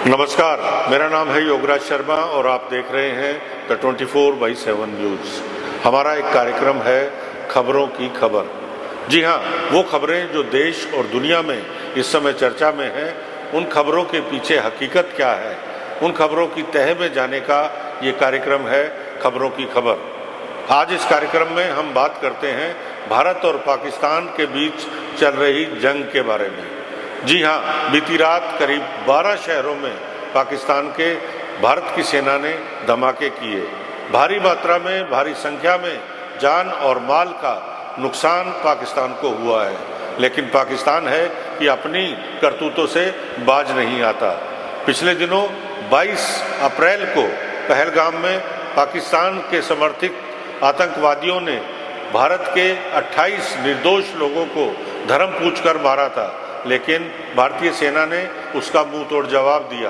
नमस्कार, मेरा नाम है योगराज शर्मा और आप देख रहे हैं द 24/7 न्यूज़। हमारा एक कार्यक्रम है खबरों की खबर। जी हाँ, वो खबरें जो देश और दुनिया में इस समय चर्चा में हैं, उन खबरों के पीछे हकीकत क्या है, उन खबरों की तह में जाने का ये कार्यक्रम है खबरों की खबर। आज इस कार्यक्रम में हम बात करते हैं भारत और पाकिस्तान के बीच चल रही जंग के बारे में। जी हाँ, बीती रात करीब 12 शहरों में पाकिस्तान के भारत की सेना ने धमाके किए। भारी मात्रा में, भारी संख्या में जान और माल का नुकसान पाकिस्तान को हुआ है, लेकिन पाकिस्तान है कि अपनी करतूतों से बाज नहीं आता। पिछले दिनों 22 अप्रैल को पहलगाम में पाकिस्तान के समर्थित आतंकवादियों ने भारत के 28 निर्दोष लोगों को धर्म पूछकर मारा था, लेकिन भारतीय सेना ने उसका मुंह तोड़ जवाब दिया।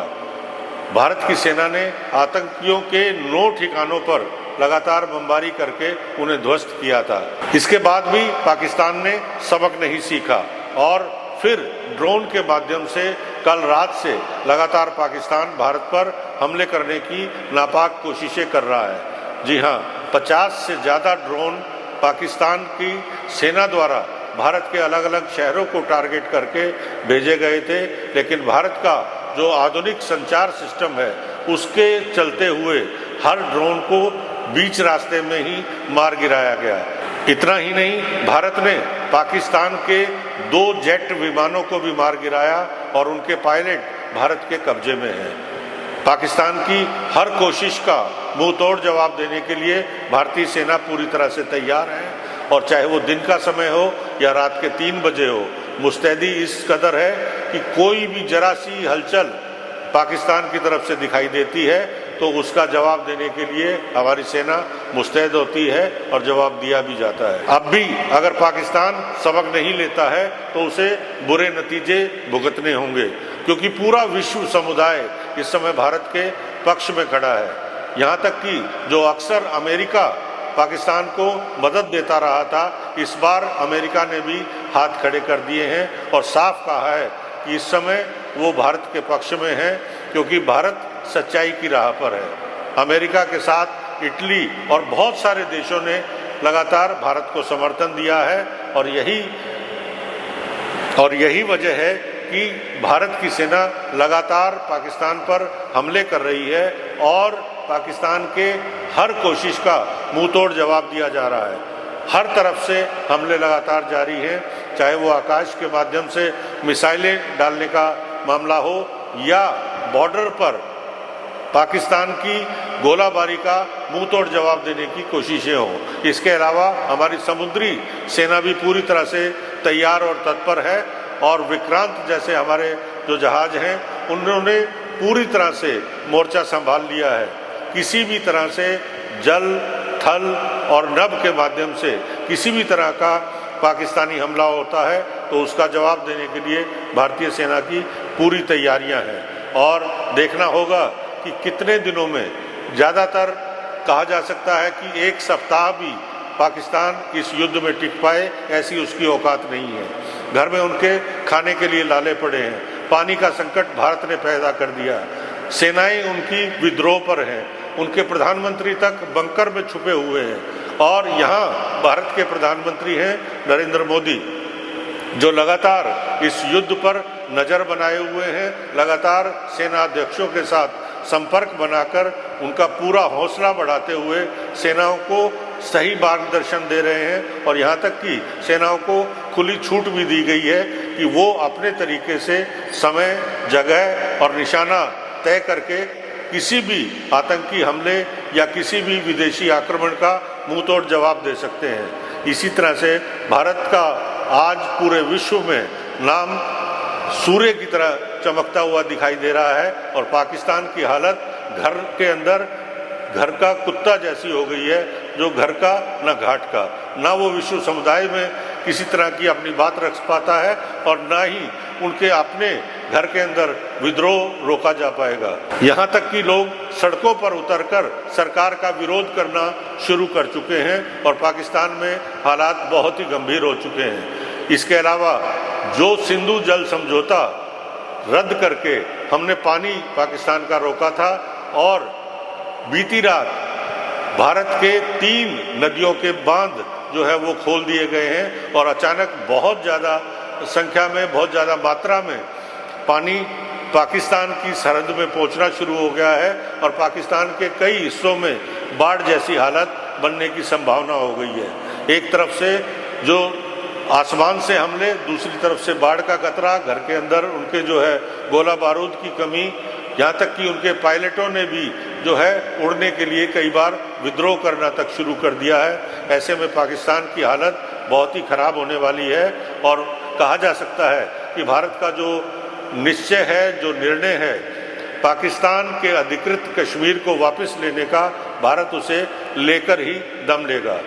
भारत की सेना ने आतंकियों के 9 ठिकानों पर लगातार बमबारी करके उन्हें ध्वस्त किया था। इसके बाद भी पाकिस्तान ने सबक नहीं सीखा और फिर ड्रोन के माध्यम से कल रात से लगातार पाकिस्तान भारत पर हमले करने की नापाक कोशिशें कर रहा है। जी हाँ, 50 से ज़्यादा ड्रोन पाकिस्तान की सेना द्वारा भारत के अलग अलग शहरों को टारगेट करके भेजे गए थे, लेकिन भारत का जो आधुनिक संचार सिस्टम है उसके चलते हुए हर ड्रोन को बीच रास्ते में ही मार गिराया गया। इतना ही नहीं, भारत ने पाकिस्तान के 2 जेट विमानों को भी मार गिराया और उनके पायलट भारत के कब्जे में हैं। पाकिस्तान की हर कोशिश का मुंह तोड़ जवाब देने के लिए भारतीय सेना पूरी तरह से तैयार है, और चाहे वो दिन का समय हो या रात के 3 बजे हो, मुस्तैदी इस कदर है कि कोई भी जरा सी हलचल पाकिस्तान की तरफ से दिखाई देती है तो उसका जवाब देने के लिए हमारी सेना मुस्तैद होती है और जवाब दिया भी जाता है। अब भी अगर पाकिस्तान सबक नहीं लेता है तो उसे बुरे नतीजे भुगतने होंगे, क्योंकि पूरा विश्व समुदाय इस समय भारत के पक्ष में खड़ा है। यहाँ तक कि जो अक्सर अमेरिका पाकिस्तान को मदद देता रहा था, इस बार अमेरिका ने भी हाथ खड़े कर दिए हैं और साफ कहा है कि इस समय वो भारत के पक्ष में है, क्योंकि भारत सच्चाई की राह पर है। अमेरिका के साथ इटली और बहुत सारे देशों ने लगातार भारत को समर्थन दिया है और यही वजह है कि भारत की सेना लगातार पाकिस्तान पर हमले कर रही है और पाकिस्तान के हर कोशिश का मुंह तोड़ जवाब दिया जा रहा है। हर तरफ से हमले लगातार जारी हैं, चाहे वो आकाश के माध्यम से मिसाइलें डालने का मामला हो या बॉर्डर पर पाकिस्तान की गोलाबारी का मुंह तोड़ जवाब देने की कोशिशें हों। इसके अलावा हमारी समुद्री सेना भी पूरी तरह से तैयार और तत्पर है और विक्रांत जैसे हमारे जो जहाज हैं उन्होंने पूरी तरह से मोर्चा संभाल लिया है। किसी भी तरह से जल, थल और नभ के माध्यम से किसी भी तरह का पाकिस्तानी हमला होता है तो उसका जवाब देने के लिए भारतीय सेना की पूरी तैयारियां हैं। और देखना होगा कि कितने दिनों में, ज़्यादातर कहा जा सकता है कि 1 सप्ताह भी पाकिस्तान इस युद्ध में टिक पाए, ऐसी उसकी औकात नहीं है। घर में उनके खाने के लिए लाले पड़े हैं, पानी का संकट भारत ने पैदा कर दिया, सेनाएं उनकी विद्रोह पर हैं, उनके प्रधानमंत्री तक बंकर में छुपे हुए हैं और यहाँ भारत के प्रधानमंत्री हैं नरेंद्र मोदी, जो लगातार इस युद्ध पर नज़र बनाए हुए हैं, लगातार सेना अध्यक्षों के साथ संपर्क बनाकर उनका पूरा हौसला बढ़ाते हुए सेनाओं को सही मार्गदर्शन दे रहे हैं और यहाँ तक कि सेनाओं को खुली छूट भी दी गई है कि वो अपने तरीके से समय, जगह और निशाना तय करके किसी भी आतंकी हमले या किसी भी विदेशी आक्रमण का मुंह तोड़ जवाब दे सकते हैं। इसी तरह से भारत का आज पूरे विश्व में नाम सूर्य की तरह चमकता हुआ दिखाई दे रहा है और पाकिस्तान की हालत घर के अंदर घर का कुत्ता जैसी हो गई है, जो घर का न घाट का, ना वो विश्व समुदाय में किसी तरह की अपनी बात रख पाता है और ना ही उनके अपने घर के अंदर विद्रोह रोका जा पाएगा। यहाँ तक कि लोग सड़कों पर उतरकर सरकार का विरोध करना शुरू कर चुके हैं और पाकिस्तान में हालात बहुत ही गंभीर हो चुके हैं। इसके अलावा जो सिंधु जल समझौता रद्द करके हमने पानी पाकिस्तान का रोका था और बीती रात भारत के 3 नदियों के बांध जो है वो खोल दिए गए हैं और अचानक बहुत ज़्यादा संख्या में, बहुत ज़्यादा मात्रा में पानी पाकिस्तान की सरहद में पहुंचना शुरू हो गया है और पाकिस्तान के कई हिस्सों में बाढ़ जैसी हालत बनने की संभावना हो गई है। एक तरफ से जो आसमान से हमले, दूसरी तरफ से बाढ़ का खतरा, घर के अंदर उनके जो है गोला बारूद की कमी, यहाँ तक कि उनके पायलटों ने भी जो है उड़ने के लिए कई बार विद्रोह करना तक शुरू कर दिया है। ऐसे में पाकिस्तान की हालत बहुत ही खराब होने वाली है और कहा जा सकता है कि भारत का जो निश्चय है, जो निर्णय है पाकिस्तान के अधिकृत कश्मीर को वापस लेने का, भारत उसे लेकर ही दम लेगा।